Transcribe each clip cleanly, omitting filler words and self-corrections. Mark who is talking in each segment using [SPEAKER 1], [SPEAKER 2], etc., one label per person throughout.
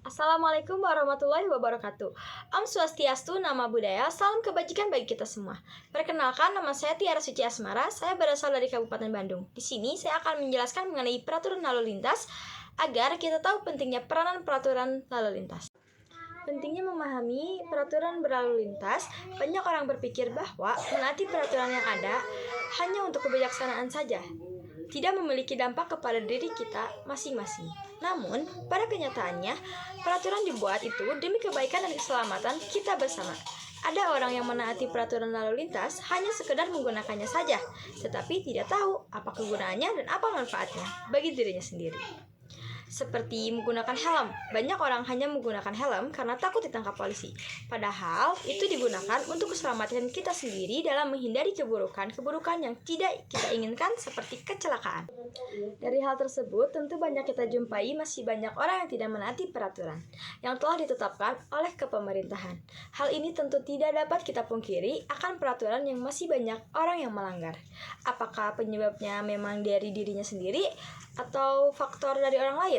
[SPEAKER 1] Assalamualaikum warahmatullahi wabarakatuh. Om Swastiastu, nama budaya, salam kebajikan bagi kita semua. Perkenalkan, nama saya Tiara Suci Asmara, saya berasal dari Kabupaten Bandung. Di sini saya akan menjelaskan mengenai peraturan lalu lintas agar kita tahu pentingnya peranan peraturan lalu lintas. Pentingnya memahami peraturan berlalu lintas, banyak orang berpikir bahwa menaati peraturan yang ada hanya untuk kebijaksanaan saja, tidak memiliki dampak kepada diri kita masing-masing. Namun, pada kenyataannya, peraturan dibuat itu demi kebaikan dan keselamatan kita bersama. Ada orang yang menaati peraturan lalu lintas hanya sekedar menggunakannya saja, tetapi tidak tahu apa kegunaannya dan apa manfaatnya bagi dirinya sendiri. Seperti menggunakan helm. Banyak orang hanya menggunakan helm karena takut ditangkap polisi. Padahal itu digunakan untuk keselamatan kita sendiri dalam menghindari keburukan yang tidak kita inginkan seperti kecelakaan. Dari hal tersebut, tentu banyak kita jumpai masih banyak orang yang tidak menaati peraturan yang telah ditetapkan oleh kepemerintahan. Hal ini tentu tidak dapat kita pungkiri akan peraturan yang masih banyak orang yang melanggar. Apakah penyebabnya memang dari dirinya sendiri atau faktor dari orang lain?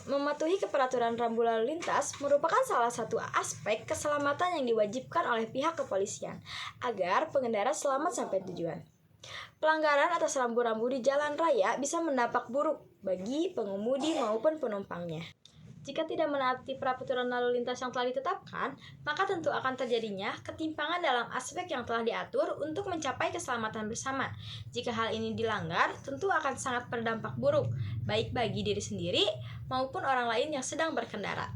[SPEAKER 1] Mematuhi keperaturan rambu lalu lintas merupakan salah satu aspek keselamatan yang diwajibkan oleh pihak kepolisian agar pengendara selamat sampai tujuan. Pelanggaran atas rambu-rambu di jalan raya bisa berdampak buruk bagi pengemudi maupun penumpangnya. Jika tidak menaati peraturan lalu lintas yang telah ditetapkan, maka tentu akan terjadinya ketimpangan dalam aspek yang telah diatur untuk mencapai keselamatan bersama. Jika hal ini dilanggar, tentu akan sangat berdampak buruk, baik bagi diri sendiri maupun orang lain yang sedang berkendara.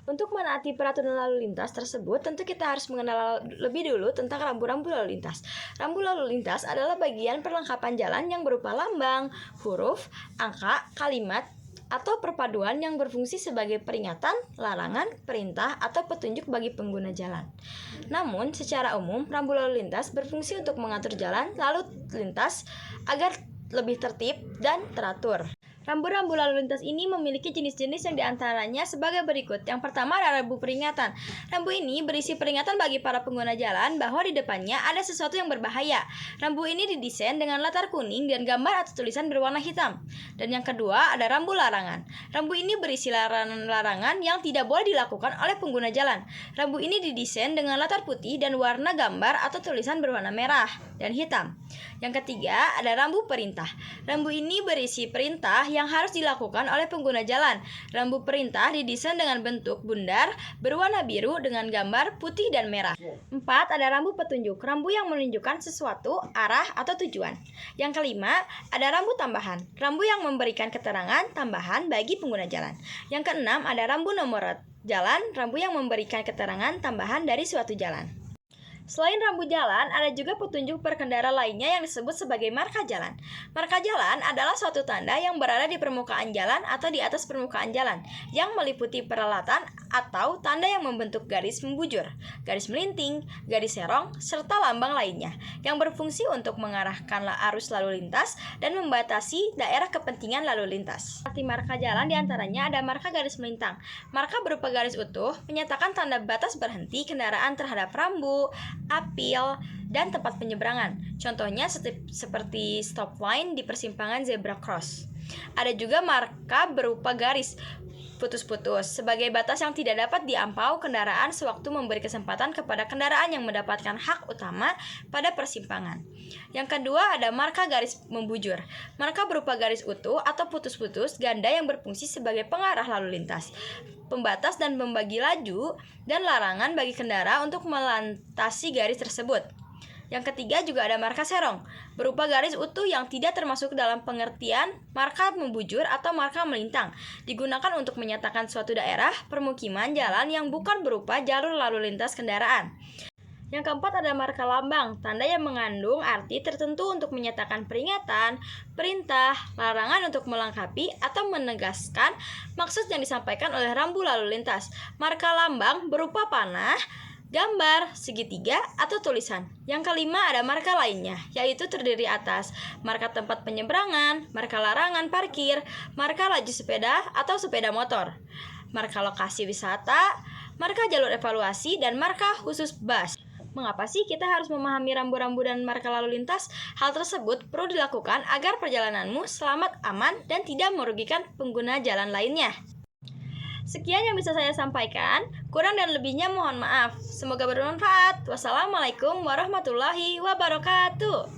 [SPEAKER 1] Untuk menaati peraturan lalu lintas tersebut, tentu kita harus mengenal lebih dulu tentang rambu-rambu lalu lintas. Rambu lalu lintas adalah bagian perlengkapan jalan yang berupa lambang, huruf, angka, kalimat, atau perpaduan yang berfungsi sebagai peringatan, larangan, perintah, atau petunjuk bagi pengguna jalan. Namun, secara umum, rambu lalu lintas berfungsi untuk mengatur jalan lalu lintas agar lebih tertib dan teratur. Rambu-rambu lalu lintas ini memiliki jenis-jenis yang diantaranya sebagai berikut. Yang pertama adalah rambu peringatan. Rambu ini berisi peringatan bagi para pengguna jalan bahwa di depannya ada sesuatu yang berbahaya. Rambu ini didesain dengan latar kuning dan gambar atau tulisan berwarna hitam. Dan yang kedua ada rambu larangan. Rambu ini berisi larangan yang tidak boleh dilakukan oleh pengguna jalan. Rambu ini didesain dengan latar putih dan warna gambar atau tulisan berwarna merah dan hitam. Yang ketiga ada rambu perintah. Rambu ini berisi perintah yang harus dilakukan oleh pengguna jalan. Rambu perintah didesain dengan bentuk bundar berwarna biru dengan gambar putih dan merah. 4. Ada rambu petunjuk. Rambu yang menunjukkan sesuatu, arah, atau tujuan. Yang kelima, ada rambu tambahan. Rambu yang memberikan keterangan tambahan bagi pengguna jalan. Yang keenam, ada rambu nomor jalan. Rambu yang memberikan keterangan tambahan dari suatu jalan. Selain rambu jalan, ada juga petunjuk berkendara lainnya yang disebut sebagai marka jalan. Marka jalan adalah suatu tanda yang berada di permukaan jalan atau di atas permukaan jalan, yang meliputi peralatan atau tanda yang membentuk garis membujur, garis melinting, garis serong, serta lambang lainnya, yang berfungsi untuk mengarahkan arus lalu lintas dan membatasi daerah kepentingan lalu lintas. Arti marka jalan diantaranya ada marka garis melintang. Marka berupa garis utuh menyatakan tanda batas berhenti kendaraan terhadap rambu, apil, dan tempat penyeberangan. Contohnya seperti stop line di persimpangan zebra cross. Ada juga marka berupa garis putus-putus sebagai batas yang tidak dapat diampau kendaraan sewaktu memberi kesempatan kepada kendaraan yang mendapatkan hak utama pada persimpangan. Yang kedua ada marka garis membujur. Marka berupa garis utuh atau putus-putus ganda yang berfungsi sebagai pengarah lalu lintas, pembatas dan pembagi laju, dan larangan bagi kendara untuk melintasi garis tersebut. Yang ketiga juga ada marka serong, berupa garis utuh yang tidak termasuk dalam pengertian marka membujur atau marka melintang, digunakan untuk menyatakan suatu daerah, permukiman, jalan yang bukan berupa jalur lalu lintas kendaraan. Yang keempat ada marka lambang, tanda yang mengandung arti tertentu untuk menyatakan peringatan, perintah, larangan untuk melengkapi atau menegaskan maksud yang disampaikan oleh rambu lalu lintas. Marka lambang berupa panah, gambar, segitiga, atau tulisan. Yang kelima ada marka lainnya, yaitu terdiri atas marka tempat penyeberangan, marka larangan parkir, marka laju sepeda atau sepeda motor, marka lokasi wisata, marka jalur evaluasi, dan marka khusus bus. Mengapa sih kita harus memahami rambu-rambu dan marka lalu lintas? Hal tersebut perlu dilakukan agar perjalananmu selamat, aman, dan tidak merugikan pengguna jalan lainnya. Sekian yang bisa saya sampaikan. Kurang dan lebihnya mohon maaf. Semoga bermanfaat. Wassalamualaikum warahmatullahi wabarakatuh.